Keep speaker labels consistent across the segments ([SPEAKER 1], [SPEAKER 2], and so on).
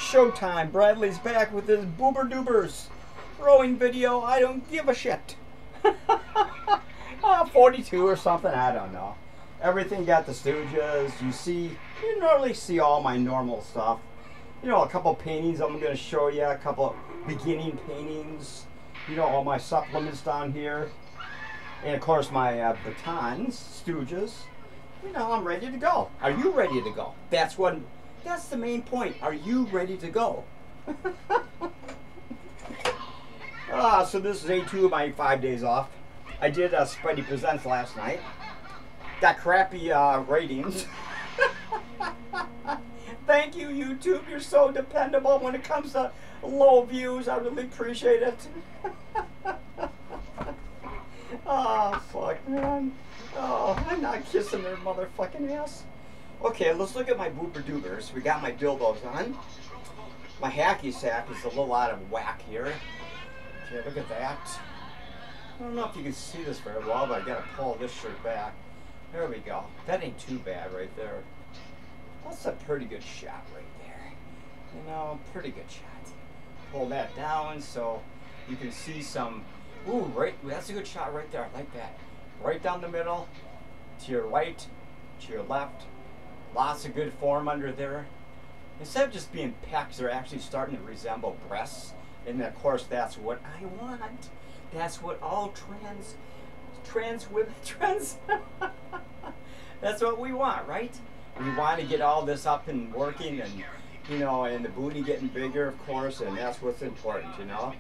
[SPEAKER 1] showtime. Bradley's back with his boober doobers rowing video. I don't give a shit. 42 or something, I don't know. Everything got the Stooges. You normally see all my normal stuff. You know, a couple paintings I'm going to show you, a couple beginning paintings. You know, all my supplements down here. And of course my batons, Stooges. You know, I'm ready to go. Are you ready to go? That's the main point. Are you ready to go? So this is day 2 of my 5 days off. I did Spidey Presents last night. Got crappy ratings. Thank you, YouTube. You're so dependable when it comes to low views. I really appreciate it. Oh, fuck, man. Oh, I'm not kissing their motherfucking ass. Okay, let's look at my boober doobers. We got my dildos on. My hacky sack is a little out of whack here. Okay, look at that. I don't know if you can see this very well, but I gotta pull this shirt back. There we go. That ain't too bad right there. That's a pretty good shot right there. You know, pretty good shot. Pull that down so you can see some. Ooh, right. That's a good shot right there. I like that. Right down the middle, to your right, to your left. Lots of good form under there. Instead of just being pecs, they're actually starting to resemble breasts. And of course, that's what I want. That's what all trans women, that's what we want, right? We want to get all this up and working, and you know, and the booty getting bigger, of course, and that's what's important, you know.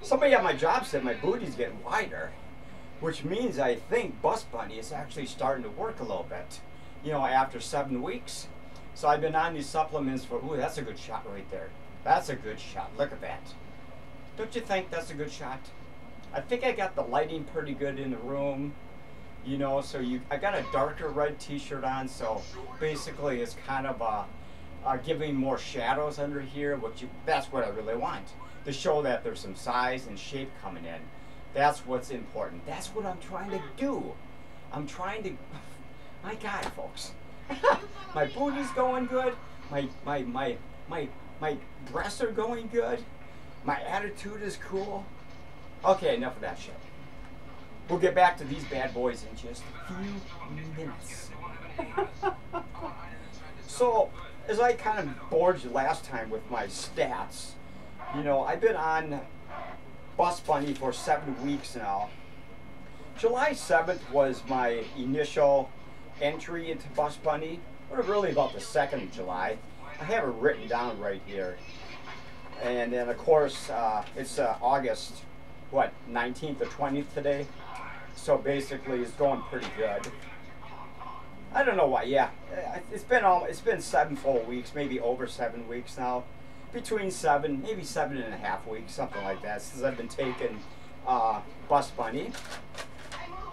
[SPEAKER 1] Somebody at my job said my booty's getting wider, which means I think Bust Bunny is actually starting to work a little bit, you know, after 7 weeks. So I've been on these supplements for, ooh, that's a good shot right there. That's a good shot. Look at that. Don't you think that's a good shot? I think I got the lighting pretty good in the room, you know, so I got a darker red t-shirt on, so basically it's kind of giving more shadows under here, that's what I really want, to show that there's some size and shape coming in. That's what's important. That's what I'm trying to do. I'm trying to, my God, folks. My booty's going good. My breasts are going good. My attitude is cool. Okay, enough of that shit. We'll get back to these bad boys in just a few minutes. So, as I kind of bored you last time with my stats, you know, I've been on Bust Bunny for 7 weeks now. July 7th was my initial entry into Bust Bunny, or really about the 2nd of July. I have it written down right here. And then, of course, it's August, what, 19th or 20th today? So basically, it's going pretty good. I don't know why, yeah. It's been 7 full weeks, maybe over 7 weeks now. Between 7, maybe 7.5 weeks, something like that, since I've been taking Bust Bunny.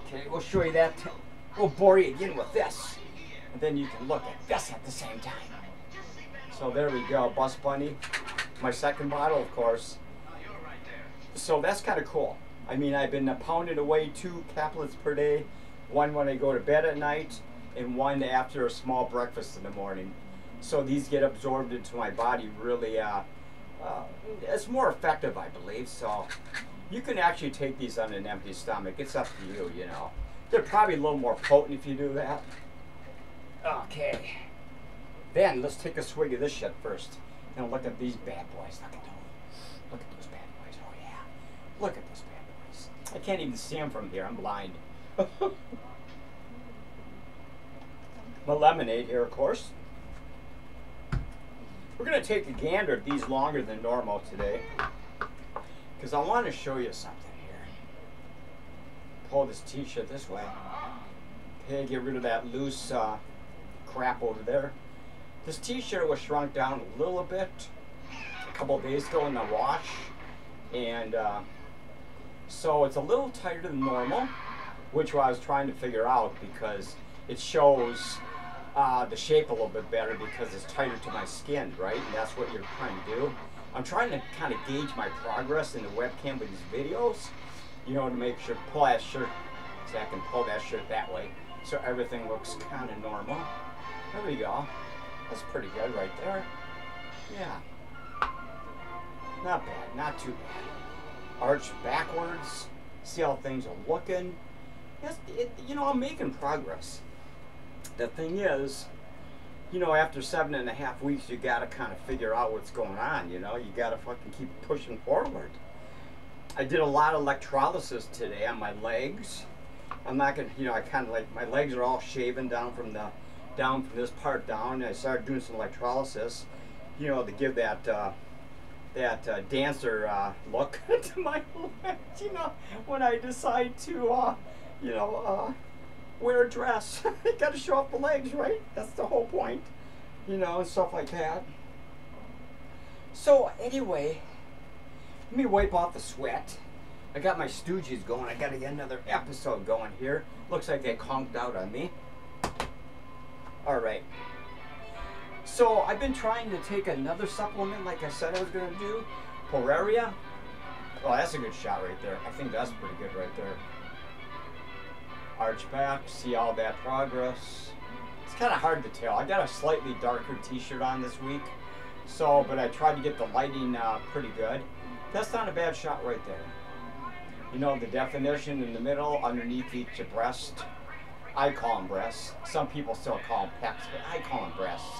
[SPEAKER 1] Okay, we'll show you that. We'll bore you again with this. And then you can look at this at the same time. So there we go, Bust Bunny. My second bottle, of course. So that's kind of cool. I mean, I've been pounding away 2 caplets per day. One when I go to bed at night, and one after a small breakfast in the morning. So these get absorbed into my body really, it's more effective, I believe. So you can actually take these on an empty stomach. It's up to you, you know. They're probably a little more potent if you do that. Okay. Then let's take a swig of this shit first. And look at these bad boys. Look at those bad boys. Oh yeah. Look at those bad boys. I can't even see them from here. I'm blind. My lemonade here, of course. We're going to take a gander at these longer than normal today, because I want to show you something here. Pull this t-shirt this way. Okay, get rid of that loose crap over there. This t-shirt was shrunk down a little bit a couple of days ago in the wash, and so it's a little tighter than normal, which I was trying to figure out because it shows the shape a little bit better because it's tighter to my skin, right? And that's what you're trying to do. I'm trying to kind of gauge my progress in the webcam with these videos, you know, to make sure, pull that shirt, so I can pull that shirt that way so everything looks kind of normal. There we go. That's pretty good right there. Yeah. Not bad, not too bad. Arch backwards, see how things are looking. Yes, you know, I'm making progress. The thing is, you know, after 7.5 weeks, you gotta kind of figure out what's going on, you know? You gotta fucking keep pushing forward. I did a lot of electrolysis today on my legs. I'm not gonna, you know, I kind of like, my legs are all shaven down from this part down. And I started doing some electrolysis, you know, to give that, dancer look to my legs, you know, when I decide to, you know, wear a dress. You gotta show off the legs, right? That's the whole point, you know, and stuff like that. So anyway, let me wipe off the sweat. I got my Stooges going. I gotta get another episode going here. Looks like they conked out on me. All right. So I've been trying to take another supplement like I said I was gonna do. Pueraria. Oh, that's a good shot right there. I think that's pretty good right there. Arch back, see all that progress. It's kind of hard to tell. I got a slightly darker t-shirt on this week, so, but I tried to get the lighting pretty good. That's not a bad shot right there. You know, the definition in the middle, underneath each breast. I call them breasts. Some people still call them pecs, but I call them breasts.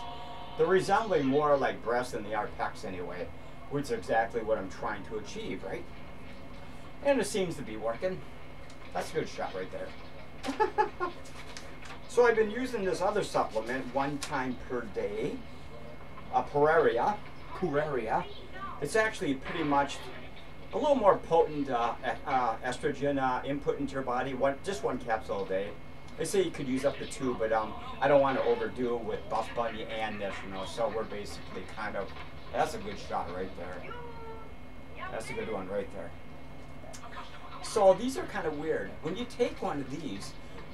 [SPEAKER 1] They're resembling more like breasts than they are pecs anyway, which is exactly what I'm trying to achieve, right? And it seems to be working. That's a good shot right there. So I've been using this other supplement 1 time per day, Pueraria. It's actually pretty much a little more potent estrogen input into your body. Just one capsule a day. They say you could use up to 2, but I don't want to overdo it with Bus Bunny and this, you know. So we're basically kind of, that's a good shot right there. That's a good one right there. So these are kind of weird. When you take one of these,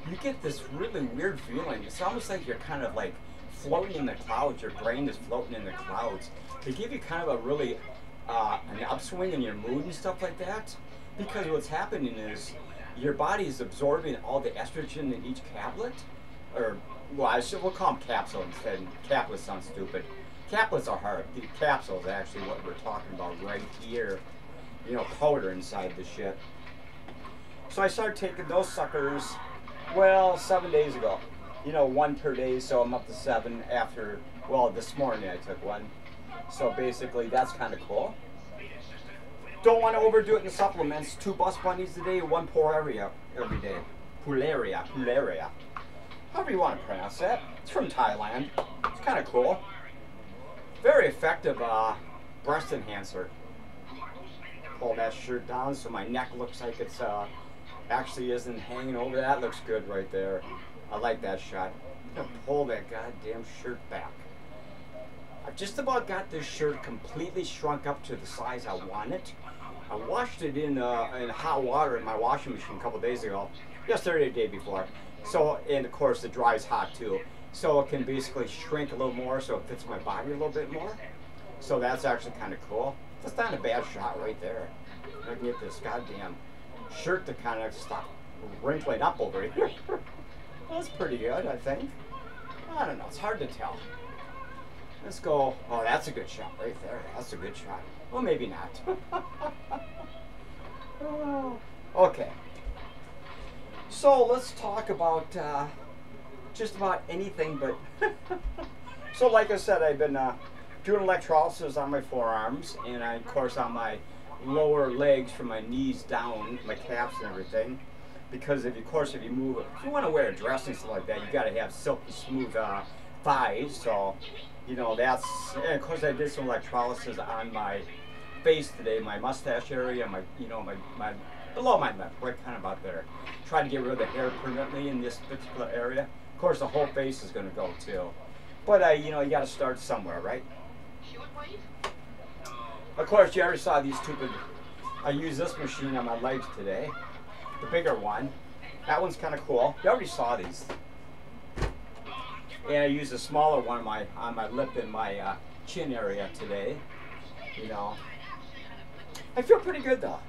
[SPEAKER 1] you get this really weird feeling. It's almost like you're kind of like floating in the clouds. Your brain is floating in the clouds. They give you kind of a really an upswing in your mood and stuff like that. Because what's happening is your body is absorbing all the estrogen in each caplet. Or, well, we'll call them capsule instead. Caplets sound stupid. Caplets are hard. The capsule is actually what we're talking about right here. You know, powder inside the shit. So I started taking those suckers, well, 7 days ago. You know, 1 per day, so I'm up to 7 after, well, this morning I took 1. So basically, that's kind of cool. Don't want to overdo it in the supplements. 2 Bus Bunnies a day, 1 Pueraria every day. Pueraria. However you want to pronounce that. It's from Thailand. It's kind of cool. Very effective breast enhancer. Pull that shirt down so my neck looks like it's actually isn't hanging over. That looks good right there. I like that shot. I'm gonna pull that goddamn shirt back. I've just about got this shirt completely shrunk up to the size I want it. I washed it in hot water in my washing machine a couple days ago. Yesterday, the day before. So, and of course it dries hot too. So it can basically shrink a little more so it fits my body a little bit more. So that's actually kind of cool. That's not a bad shot right there. I can get this goddamn shirt to kind of stop wrinkling up over here. That's pretty good, I think. I don't know, it's hard to tell. Let's go. Oh, that's a good shot right there. That's a good shot. Well, maybe not. Okay. So let's talk about just about anything but... So like I said, I've been doing electrolysis on my forearms and of course on my lower legs from my knees down, my calves and everything. Because if you move, if you want to wear a dress and stuff like that, you got to have silky smooth thighs. So, you know, that's, and of course I did some electrolysis on my face today, my mustache area, my, you know, my below my lip, right kind of about there. Try to get rid of the hair permanently in this particular area. Of course, the whole face is going to go too. But, you know, you got to start somewhere, right? Of course, you already saw these stupid, I used this machine on my legs today. The bigger one. That one's kind of cool. You already saw these. And I used a smaller one on my lip and my chin area today. You know. I feel pretty good though.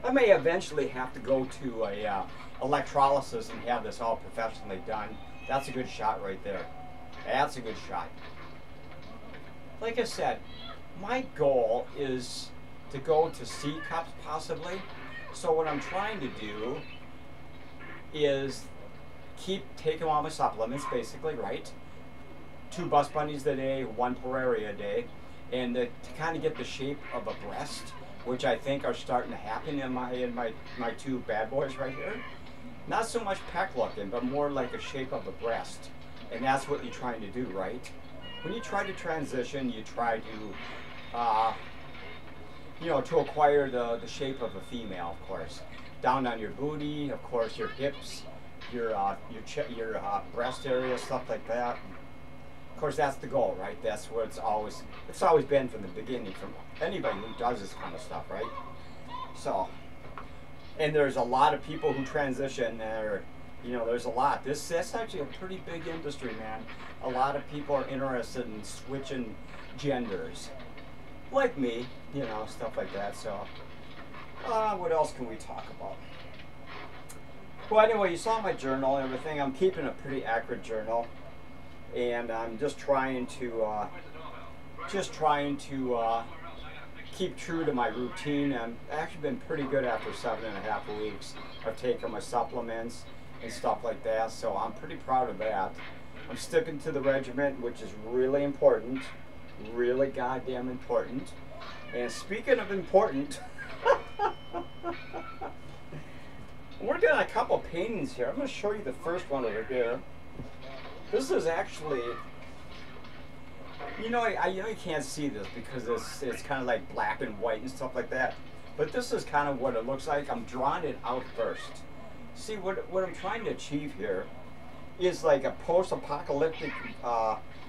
[SPEAKER 1] I may eventually have to go to a electrolysis and have this all professionally done. That's a good shot right there. That's a good shot. Like I said, my goal is to go to C cups possibly. So what I'm trying to do is keep taking all my supplements basically, right? 2 bus bunnies a day, 1 Pueraria a day, and to kind of get the shape of a breast, which I think are starting to happen in my 2 bad boys right here. Not so much pec looking, but more like a shape of a breast. And that's what you're trying to do, right? When you try to transition, you try to, you know, to acquire the shape of a female, of course. Down on your booty, of course, your hips, your breast area, stuff like that. Of course, that's the goal, right? That's what it's always been from the beginning, from anybody who does this kind of stuff, right? So, and there's a lot of people who transition there. You know, there's a lot. That's actually a pretty big industry, man. A lot of people are interested in switching genders, like me, you know, stuff like that. So, what else can we talk about? Well, anyway, you saw my journal and everything. I'm keeping a pretty accurate journal, and I'm just trying to keep true to my routine. I've actually been pretty good after 7.5 weeks of taking my supplements and stuff like that, so I'm pretty proud of that. I'm sticking to the regimen, which is really important, really goddamn important. And speaking of important, we're doing a couple paintings here. I'm going to show you the first one over here. This is actually, you know, you can't see this because it's kind of like black and white and stuff like that. But this is kind of what it looks like. I'm drawing it out first. See, what I'm trying to achieve here is like a post-apocalyptic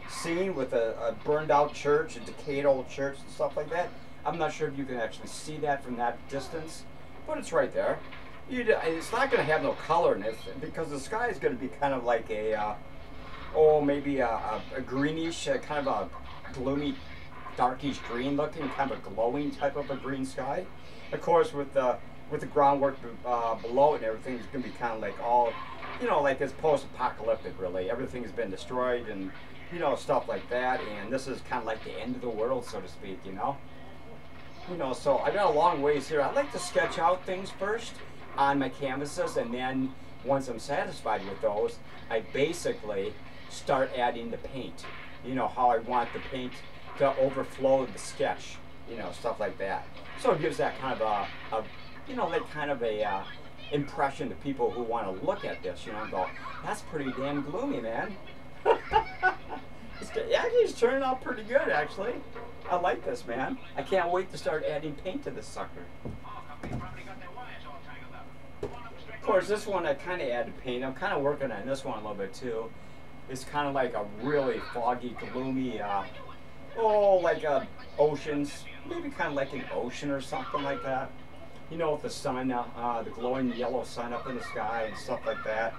[SPEAKER 1] scene with a burned out church, a decayed old church and stuff like that. I'm not sure if you can actually see that from that distance, but it's right there. It's not going to have no color in it because the sky is going to be kind of like a, maybe a greenish, kind of a gloomy, darkish green looking, kind of a glowing type of a green sky. Of course, with the groundwork below it and everything, it's going to be kind of like all, you know, like it's post-apocalyptic really. Everything's been destroyed and, you know, stuff like that. And this is kind of like the end of the world, so to speak, you know. You know, so I got a long ways here. I like to sketch out things first on my canvases, and then once I'm satisfied with those, I basically start adding the paint. You know, how I want the paint to overflow the sketch, you know, stuff like that. So it gives that kind of a you know, that kind of a impression to people who want to look at this, you know, and go, that's pretty damn gloomy, man. It's turning out pretty good, actually. I like this, man. I can't wait to start adding paint to this sucker. Of course, this one I kind of added paint. I'm kind of working on this one a little bit too. It's kind of like a really foggy, gloomy, like oceans, maybe kind of like an ocean or something like that. You know, with the sun, the glowing yellow sun up in the sky and stuff like that.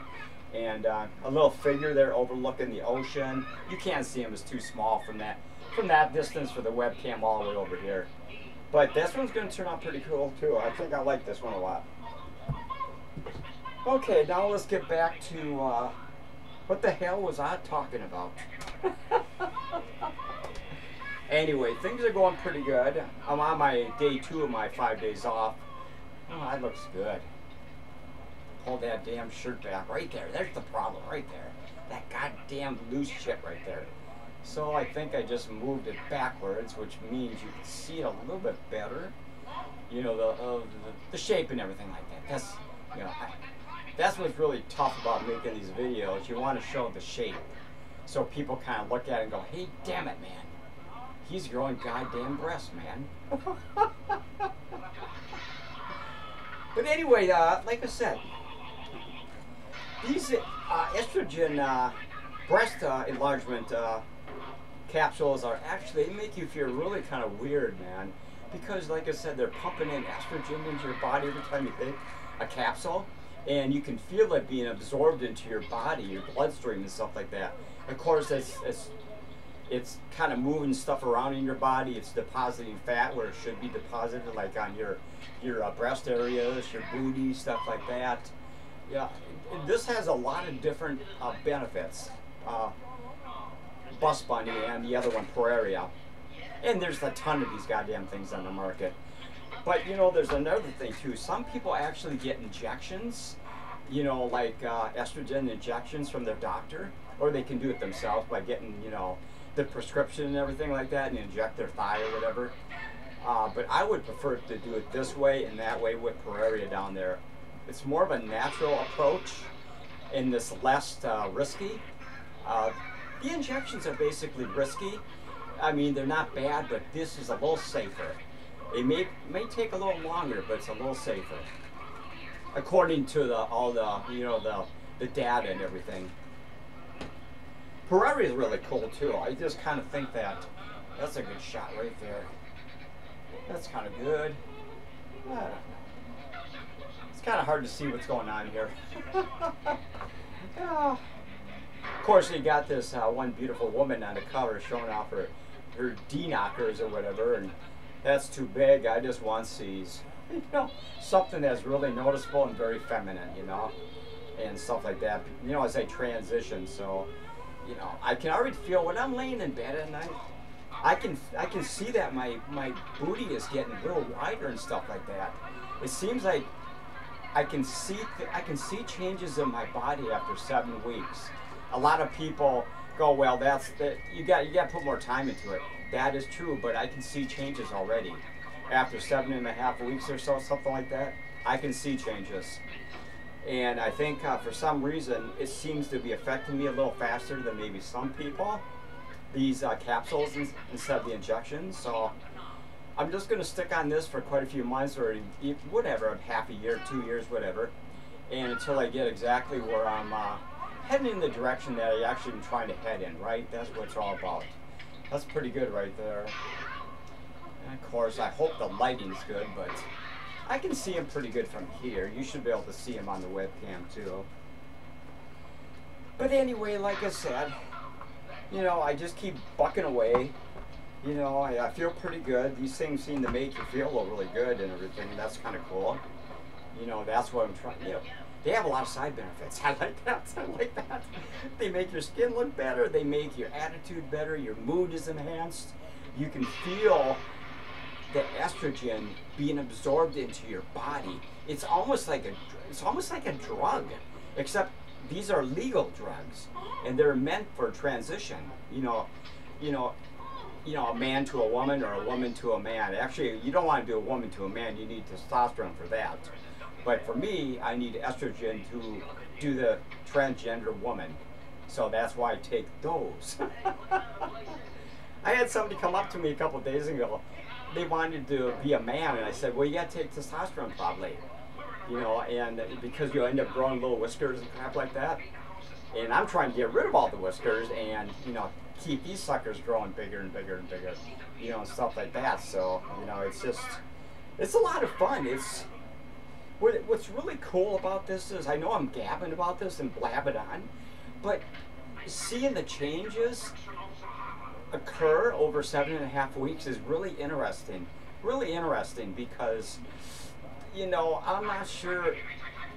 [SPEAKER 1] And a little figure there overlooking the ocean. You can't see him, it's too small from that distance for the webcam all the way over here. But this one's going to turn out pretty cool too. I think I like this one a lot. Okay, now let's get back to what the hell was I talking about? Anyway, things are going pretty good. I'm on my day 2 of my 5 days off. Oh, that looks good. Pull that damn shirt back right there. There's the problem right there. That goddamn loose shit right there. So I think I just moved it backwards, which means you can see it a little bit better. You know, the shape and everything like that. That's, you know, that's what's really tough about making these videos. You want to show the shape, so people kind of look at it and go, "Hey, damn it, man, he's growing goddamn breasts, man." But anyway, like I said, these estrogen breast enlargement capsules are actually, they make you feel really kind of weird, man, because like I said, they're pumping in estrogen into your body every time you take a capsule, and you can feel it being absorbed into your body, your bloodstream and stuff like that. Of course, it's kind of moving stuff around in your body. It's depositing fat where it should be deposited, like on your breast areas, your booty, stuff like that. Yeah, this has a lot of different benefits. Bus Bunny and the other one, Pueraria. And there's a ton of these goddamn things on the market. But you know, there's another thing too. Some people actually get injections, you know, like estrogen injections from their doctor, or they can do it themselves by getting, you know, the prescription and everything like that and inject their thigh or whatever. But I would prefer to do it this way and that way with Pueraria down there. It's more of a natural approach and this less risky. The injections are basically risky. I mean, they're not bad, but this is a little safer. It may take a little longer, but it's a little safer, according to all the you know the data and everything. Pueraria is really cool too. I just kind of think that's a good shot right there. That's kind of good. I don't know. It's kind of hard to see what's going on here. Yeah. Of course, you got this one beautiful woman on the cover showing off her D-knockers or whatever, and that's too big. I just want C's. You know, something that's really noticeable and very feminine, you know, and stuff like that. You know, as I transition, so, you know, I can already feel when I'm laying in bed at night, I can see that my booty is getting a little wider and stuff like that. It seems like I can see changes in my body after 7 weeks. A lot of people go, well, you got to put more time into it. That is true, but I can see changes already. After 7.5 weeks or so, something like that, I can see changes. And I think for some reason, it seems to be affecting me a little faster than maybe some people. These capsules instead of the injections. So I'm just going to stick on this for quite a few months or whatever, half a year, 2 years, whatever. And until I get exactly where I'm heading in the direction that I actually am trying to head in, right? That's what it's all about. That's pretty good right there. And of course, I hope the lighting's good, but I can see him pretty good from here. You should be able to see him on the webcam too. But anyway, like I said, you know, I just keep bucking away. You know, I feel pretty good. These things seem to make you feel really good and everything. That's kind of cool. You know, that's what I'm trying. You know, they have a lot of side benefits. I like that. I like that. They make your skin look better. They make your attitude better. Your mood is enhanced. You can feel the estrogen being absorbed into your body. It's almost like a drug, except these are legal drugs, and they're meant for transition. You know, a man to a woman or a woman to a man. Actually, you don't want to do a woman to a man. You need testosterone for that. But for me, I need estrogen to do the transgender woman. So that's why I take those. I had somebody come up to me a couple of days ago. They wanted to be a man, and I said, well, you got to take testosterone probably. You know, and because you'll end up growing little whiskers and crap like that. And I'm trying to get rid of all the whiskers and, you know, keep these suckers growing bigger and bigger and bigger, you know, and stuff like that. So, you know, it's a lot of fun. What's really cool about this is, I know I'm gabbing about this and blabbing on, but seeing the changes occur over 7.5 weeks is really interesting. Really interesting because, you know, I'm not sure,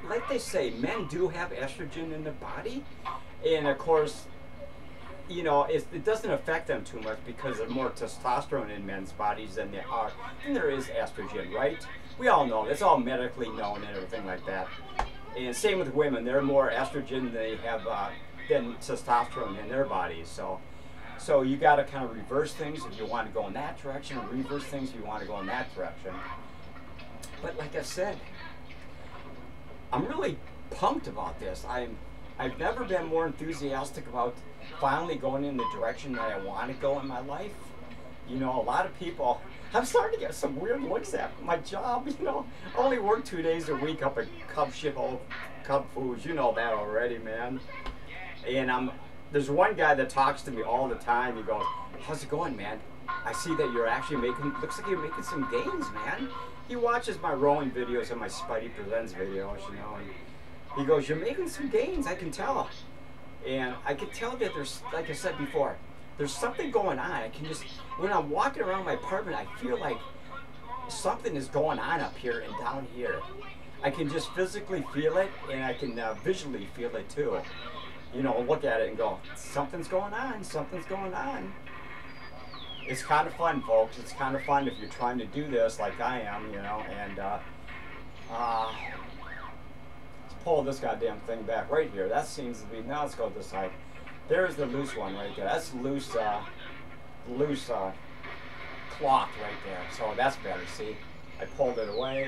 [SPEAKER 1] like they say, men do have estrogen in their body, and of course, you know, it doesn't affect them too much because there's more testosterone in men's bodies than there is estrogen, right? We all know, it's all medically known and everything like that. And same with women, they're more estrogen than they have than testosterone in their bodies. So you got to kind of reverse things if you want to go in that direction, and reverse things if you want to go in that direction. But like I said, I'm really pumped about this. I've never been more enthusiastic about finally going in the direction that I want to go in my life. You know, a lot of people, I'm starting to get some weird looks at my job. You know, I only work 2 days a week up at Cub Foods. You know that already, man. And there's one guy that talks to me all the time. He goes, how's it going, man? I see that you're actually looks like you're making some gains, man. He watches my rowing videos and my Spidey Presents videos, you know, and he goes, you're making some gains, I can tell. And I can tell that there's, like I said before, there's something going on. I can just, when I'm walking around my apartment, I feel like something is going on up here and down here. I can just physically feel it, and I can visually feel it too. You know, look at it and go, something's going on, something's going on. it's kind of fun, folks. It's kind of fun if you're trying to do this like I am, you know, and let's pull this goddamn thing back right here. That seems to be, now let's go this side. There's the loose one right there. That's loose, cloth right there. So that's better, see? I pulled it away.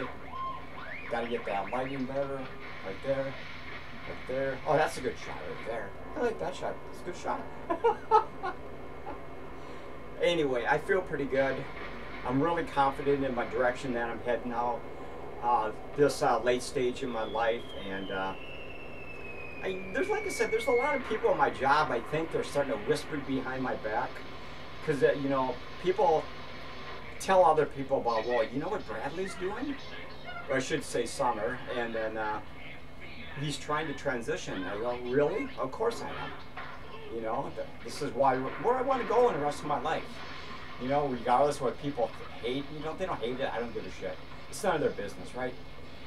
[SPEAKER 1] Gotta get that lighting better. Right there. Right there. Oh, that's a good shot right there. I like that shot. It's a good shot. Anyway, I feel pretty good. I'm really confident in my direction that I'm heading now. This late stage in my life, and there's, like I said, there's a lot of people at my job. I think they're starting to whisper behind my back, because you know, people tell other people about, well, you know what Bradley's doing, or I should say Summer, and then he's trying to transition. I go, really? Of course I am. You know, this is where I want to go in the rest of my life. You know, regardless of what people hate, you know, they don't hate it. I don't give a shit. It's none of their business, right?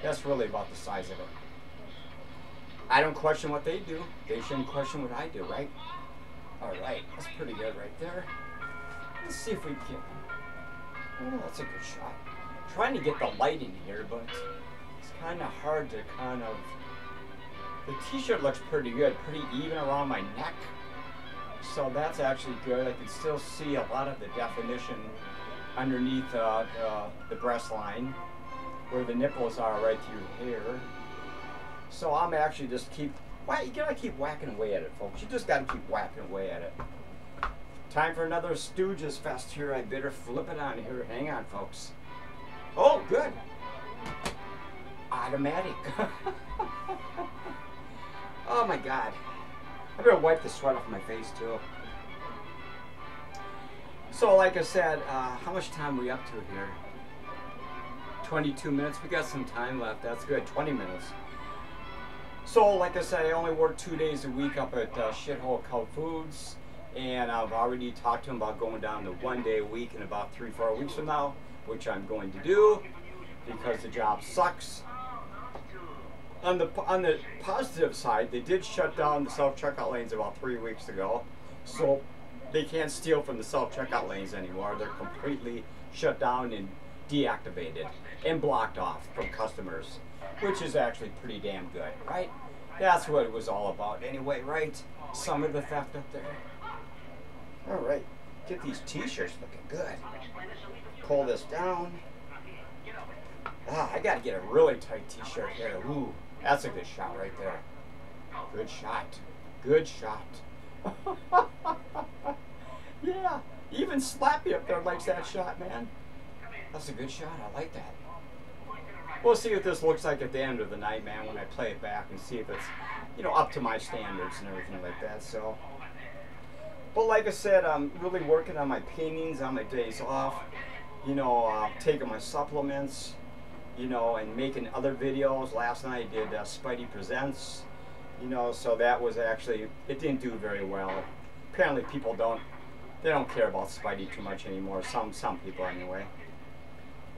[SPEAKER 1] That's really about the size of it. I don't question what they do. They shouldn't question what I do, right? All right, that's pretty good right there. Let's see if we can. Oh, that's a good shot. I'm trying to get the light in here, but it's kind of hard to kind of. The t-shirt looks pretty good, pretty even around my neck. So that's actually good. I can still see a lot of the definition underneath the breast line, where the nipples are right through here. So I'm actually just you gotta keep whacking away at it, folks. You just gotta keep whacking away at it. Time for another Stooges Fest here. I better flip it on here. Hang on, folks. Oh, good. Automatic. Oh my God. I better wipe the sweat off my face too. So like I said, how much time are we up to here? 22 minutes. We got some time left. That's good. 20 minutes. So like I said, I only work 2 days a week up at Shithole Cult Foods, and I've already talked to him about going down to 1 day a week in about 3-4 weeks from now, which I'm going to do because the job sucks. On the positive side, they did shut down the self-checkout lanes about 3 weeks ago, so they can't steal from the self-checkout lanes anymore. They're completely shut down and deactivated and blocked off from customers, which is actually pretty damn good, right? That's what it was all about anyway, right? Some of the theft up there. All right, get these t-shirts looking good. Pull this down. I gotta get a really tight t-shirt here. Ooh. That's a good shot right there. Good shot. Good shot. Yeah. Even Slappy up there likes that shot, man. That's a good shot. I like that. We'll see what this looks like at the end of the night, man, when I play it back and see if it's, you know, up to my standards and everything like that. So, but like I said, I'm really working on my paintings on my days off. You know, taking my supplements. You know, and making other videos. Last night I did Spidey Presents, you know, so that was actually, it didn't do very well. Apparently people don't care about Spidey too much anymore, some people anyway.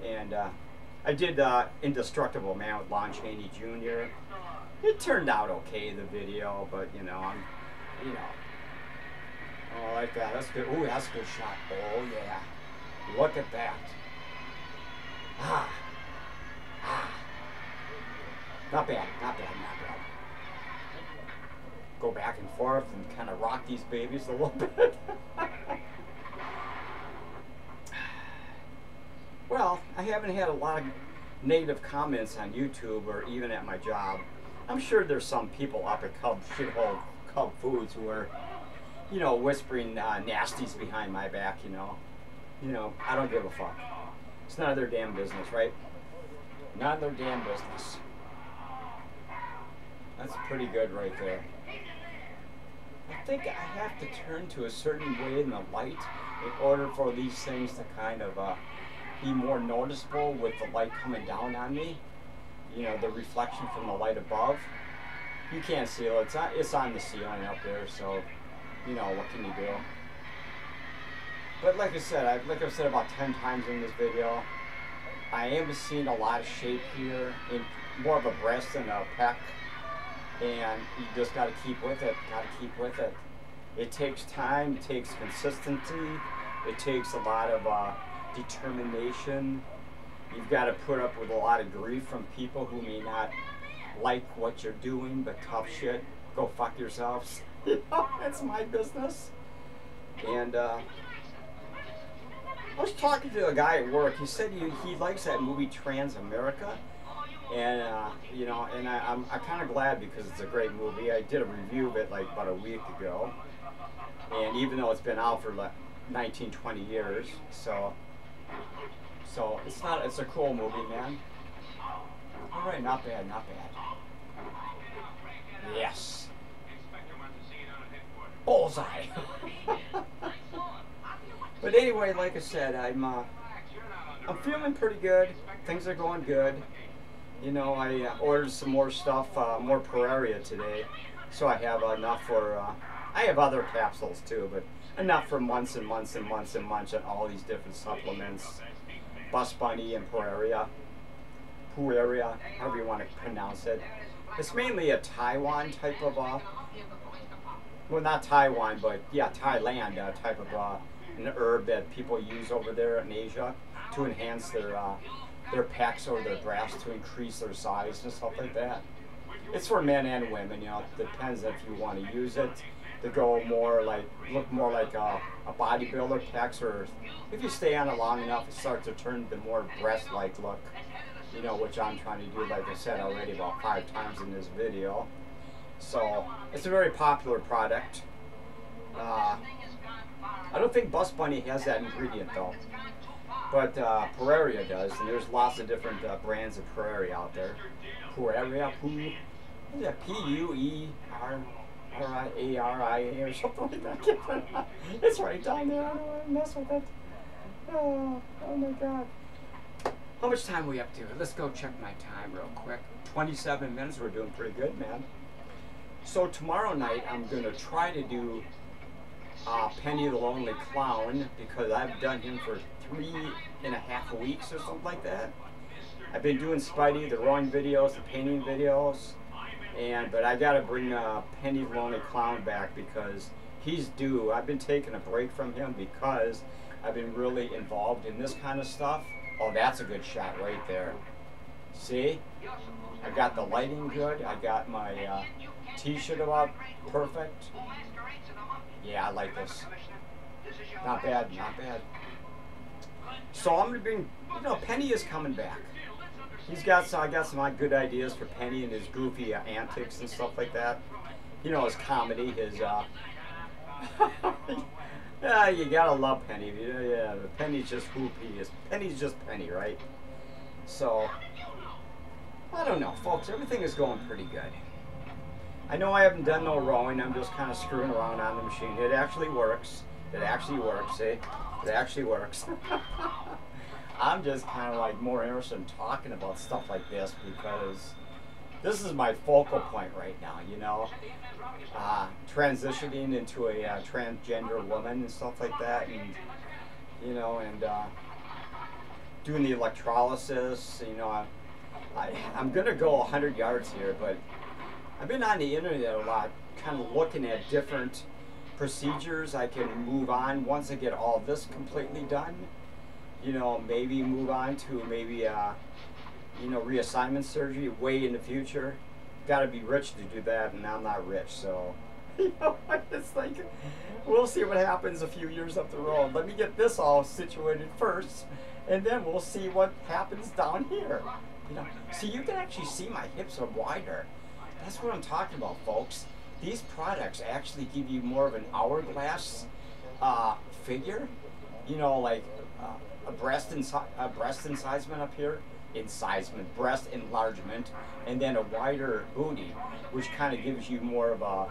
[SPEAKER 1] And I did Indestructible Man with Lon Chaney Jr. It turned out okay, the video, but you know, oh, I like that, that's good. Ooh, that's a good shot. Oh yeah, look at that. Not bad, not bad, not bad. Go back and forth and kind of rock these babies a little bit. Well, I haven't had a lot of negative comments on YouTube or even at my job. I'm sure there's some people up at Shithole Cult Foods who are, you know, whispering nasties behind my back, you know. You know, I don't give a fuck. It's none of their damn business, right? None of their damn business. That's pretty good right there. I think I have to turn to a certain way in the light in order for these things to kind of be more noticeable with the light coming down on me. You know, the reflection from the light above. You can't see it. It's on the ceiling up there, so, you know, what can you do? But like I said, I've said about 10 times in this video, I am seeing a lot of shape here, in more of a breast than a pec, and you just got to keep with it. Got to keep with it. It takes time. It takes consistency. It takes a lot of determination. You've got to put up with a lot of grief from people who may not like what you're doing, but tough shit. Go fuck yourselves. That's my business. And I was talking to a guy at work. He said he likes that movie Transgender. And you know, and I'm kind of glad because it's a great movie. I did a review of it like about a week ago, and even though it's been out for like 19, 20 years, so it's a cool movie, man. All right, not bad, not bad. Yes, bullseye. But anyway, like I said, I'm feeling pretty good. Things are going good. You know, I ordered some more stuff, more Pueraria today, so I have enough for, I have other capsules too, but enough for months and months and months and months on all these different supplements. Bus Bunny and Pueraria, however you want to pronounce it. It's mainly a Taiwan type of, well, not Taiwan, but yeah, Thailand type of an herb that people use over there in Asia to enhance their pecs or their breasts, to increase their size and stuff like that. It's for men and women, you know. It depends if you want to use it to go more like, look more like a bodybuilder pecs, or if you stay on it long enough, it starts to turn the more breast-like look, you know, which I'm trying to do, like I said already, about 5 times in this video. So it's a very popular product. I don't think Bus Bunny has that ingredient though. But Pueraria does, and there's lots of different brands of Pueraria out there. Pueraria, P-U-E-R-R-I-A-R-I-A or something like that. It's right down there. I don't want to mess with it. Oh my God. How much time are we up to? Let's go check my time real quick. 27 minutes. We're doing pretty good, man. So tomorrow night, I'm going to try to do Penny the Lonely Clown, because I've done him for 3.5 weeks or something like that. I've been doing Spidey, the rowing videos, the painting videos, but I gotta bring Penny the Lonely Clown back because he's due. I've been taking a break from him because I've been really involved in this kind of stuff. Oh, that's a good shot right there. See? I got the lighting good. I got my t-shirt about perfect. Yeah, I like this. Not bad, not bad. So I'm gonna bring, you know, Penny is coming back. I got some good ideas for Penny and his goofy antics and stuff like that. You know, his comedy, his yeah, you gotta love Penny. Yeah, Penny's just who he is. Penny's just Penny, right? So I don't know, folks. Everything is going pretty good. I know I haven't done no rowing. I'm just kind of screwing around on the machine. It actually works. It actually works, see? It actually works. I'm just kind of like more interested in talking about stuff like this because this is my focal point right now, you know? Transitioning into a transgender woman and stuff like that, and, you know, and doing the electrolysis, you know. I'm going to go 100 yards here, but I've been on the internet a lot, kind of looking at different procedures I can move on once I get all this completely done. You know, maybe move on to maybe, you know, reassignment surgery way in the future. Got to be rich to do that, and I'm not rich, so, you know, it's like, we'll see what happens a few years up the road. Let me get this all situated first, and then we'll see what happens down here. You know, see, you can actually see my hips are wider. That's what I'm talking about, folks. These products actually give you more of an hourglass figure. You know, like a breast incisement up here, breast enlargement, and then a wider booty, which kind of gives you more of a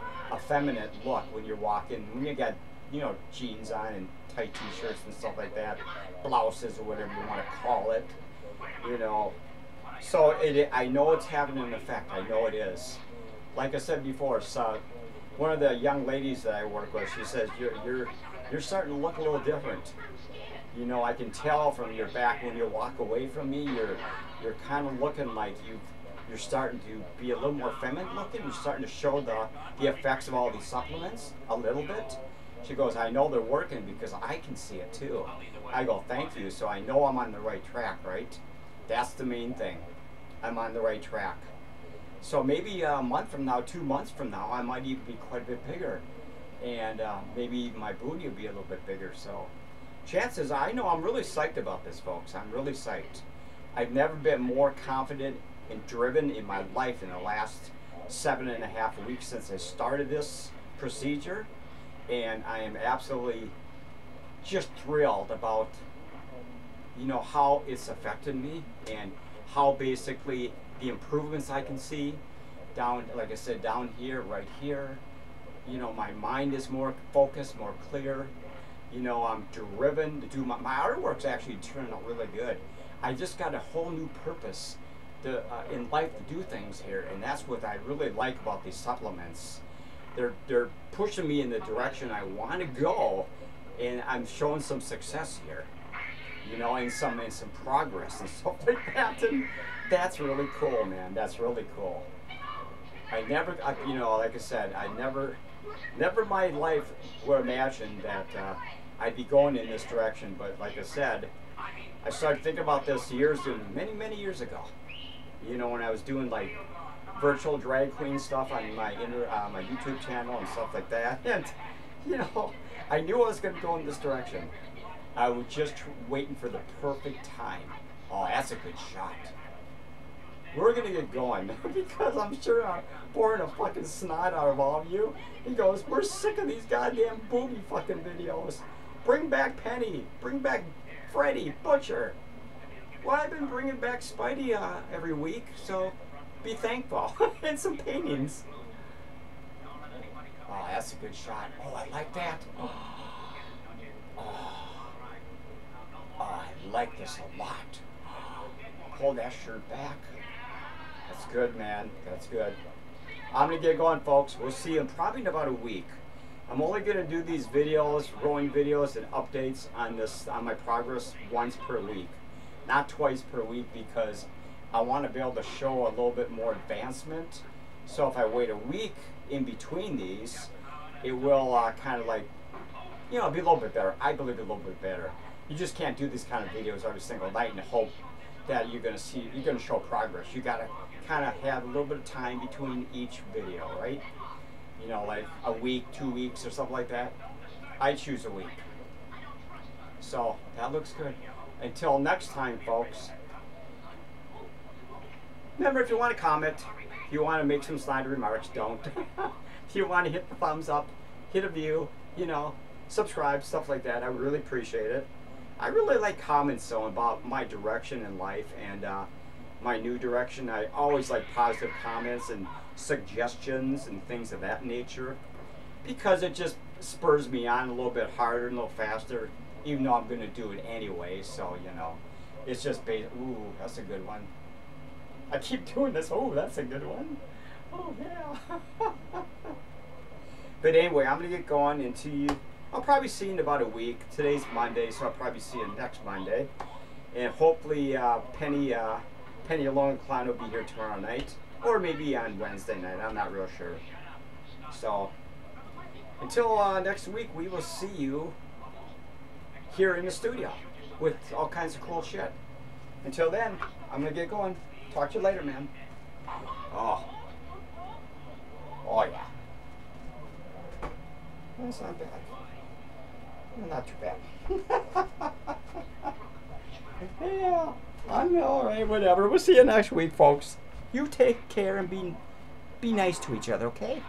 [SPEAKER 1] feminine look when you're walking. When you got, you know, jeans on and tight t-shirts and stuff like that, blouses or whatever you want to call it, you know. So I know it's having an effect. I know it is. Like I said before, so one of the young ladies that I work with, she says you're starting to look a little different. You know, I can tell from your back when you walk away from me, you're kind of looking like you're starting to be a little more feminine looking. You're starting to show the effects of all these supplements a little bit. She goes, I know they're working because I can see it too. I go, thank you. So I know I'm on the right track, right? That's the main thing. I'm on the right track. So maybe a month from now, 2 months from now, I might even be quite a bit bigger. And maybe even my booty will be a little bit bigger. So chances, I know I'm really psyched about this, folks. I'm really psyched. I've never been more confident and driven in my life in the last 7.5 weeks since I started this procedure. And I am absolutely just thrilled about, you know, how it's affected me and how basically the improvements I can see down, like I said, down here, right here. You know, my mind is more focused, more clear. You know, I'm driven to do my artwork's actually turning out really good. I just got a whole new purpose to, in life to do things here, and that's what I really like about these supplements. They're pushing me in the direction I want to go, and I'm showing some success here. You know, and some progress and stuff like that, and that's really cool, man. That's really cool. You know, like I said, I never in my life would imagine that I'd be going in this direction. But like I said, I started thinking about this many years ago. You know, when I was doing like virtual drag queen stuff on my my YouTube channel and stuff like that, and you know, I knew I was going to go in this direction. I was just waiting for the perfect time. Oh, that's a good shot. We're gonna get going because I'm sure I'm pouring a fucking snot out of all of you. He goes, we're sick of these goddamn booby fucking videos. Bring back Penny. Bring back Freddy, Butcher. Well, I've been bringing back Spidey every week, so be thankful. And some paintings. Oh, that's a good shot. Oh, I like that. I like this a lot. Pull that shirt back. That's good, man. That's good. I'm going to get going, folks. We'll see you in probably in about a week. I'm only going to do these videos, growing videos and updates on my progress once per week. Not twice per week, because I want to be able to show a little bit more advancement. So if I wait a week in between these, it will kind of like, you know, be a little bit better. I believe a little bit better. You just can't do these kind of videos every single night and hope that you're going to show progress. You got to kind of have a little bit of time between each video, right? You know, like a week, 2 weeks, or something like that. I choose a week. So that looks good. Until next time, folks. Remember, if you want to comment, if you want to make some snide remarks, don't. If you want to hit the thumbs up, hit a view, you know, subscribe, stuff like that. I would really appreciate it. I really like comments though about my direction in life and my new direction. I always like positive comments and suggestions and things of that nature, because it just spurs me on a little bit harder and a little faster, even though I'm going to do it anyway. So, you know, it's just basic. Ooh, that's a good one. I keep doing this. Oh, that's a good one. Oh, yeah. But anyway, I'm going to get going into you. I'll probably see you in about a week. Today's Monday, so I'll probably see you next Monday. And hopefully Penny Alone Clown will be here tomorrow night. Or maybe on Wednesday night. I'm not real sure. So, until next week, we will see you here in the studio with all kinds of cool shit. Until then, I'm going to get going. Talk to you later, man. Oh. Oh, yeah. That's not bad. Not too bad. Yeah, I'm alright, whatever. We'll see you next week, folks. You take care and be nice to each other, okay?